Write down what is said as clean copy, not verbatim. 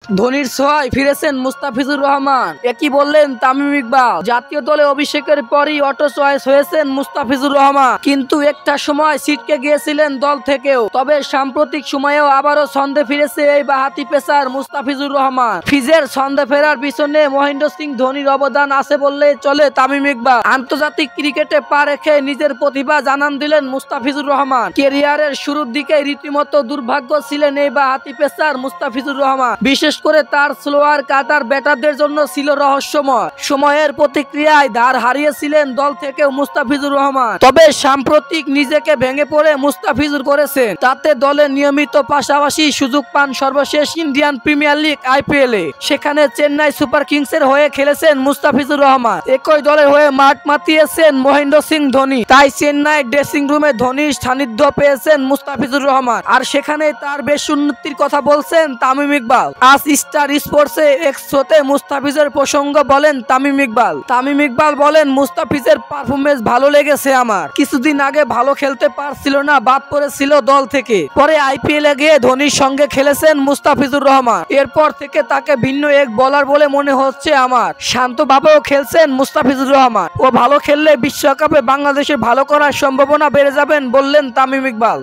ধোনির ছোঁয়ায় ফিরেছেন মুস্তাফিজুর রহমান, একই বললেন তামিম ইকবাল। জাতীয় দলে অভিষেকের পরই অটো চয়েস হয়েছেন মুস্তাফিজুর রহমান, কিন্তু একটা সময় ছিটকে গিয়েছিলেন দল থেকেও। তবে সাম্প্রতিক সময়েও আবারও ছন্দে ফিরেছে এই বাঁহাতি পেসার মুস্তাফিজুর রহমান। ফিজের ছন্দে ফেরার পিছনে মহেন্দ্র সিং ধোনির অবদান আছে বললেই চলে। তামিম ইকবাল আন্তর্জাতিক ক্রিকেটে পা রেখে নিজের প্রতিভা জানান দিলেন মুস্তাফিজুর রহমান। ক্যারিয়ারের শুরুর দিকে রীতিমতো দুর্ভাগ্য ছিলেন এই বাঁহাতি পেসার মুস্তাফিজুর রহমান। বিশেষ করে তার স্লোয়ার কাটার ব্যাটারদের জন্য ছিল রহস্যময়। সময়ের প্রতিক্রিয়ায় ধার হারিয়েছিলেন দল থেকে মুস্তাফিজুর রহমান। তবে সাম্প্রতিক নিজেকে ভেঙে পড়ে মুস্তাফিজুর করেছেন, তাতে দলে নিয়মিত পাশাপাশি সুযোগ পান সর্বশেষ ইন্ডিয়ান প্রিমিয়ার লিগ IPL এ। সেখানে চেন্নাই সুপার কিংসের হয়ে খেলেছেন মুস্তাফিজুর রহমান। একই দলের হয়ে মাঠ মাতিয়েছেন মহেন্দ্র সিং ধোনি। তাই চেন্নাই ড্রেসিং রুমে ধোনির সান্নিধ্য পেয়েছেন মুস্তাফিজুর রহমান, আর সেখানে তার বেশ উন্নতির কথা বলছেন তামিম ইকবাল। আজ স্টার স্পোর্টসে এক্স শোতে মুস্তাফিজের প্রসঙ্গ বলেন তামিম ইকবাল। তামিম ইকবাল বলেন, মুস্তাফিজের পারফরমেন্স ভালো লেগেছে আমার। কিছুদিন আগে ভালো খেলতে পারছিল না, বাদ পড়েছিল দল থেকে। পরে IPL এ গিয়ে ধোনির সঙ্গে খেলেছেন মুস্তাফিজুর রহমান। এরপর থেকে তাকে ভিন্ন এক বোলার বলে মনে হচ্ছে আমার। শান্তভাবেও খেলছেন মুস্তাফিজুর রহমান। ও ভালো খেললে বিশ্বকাপে বাংলাদেশের ভালো করার সম্ভাবনা বেড়ে যাবেন বললেন তামিম ইকবাল।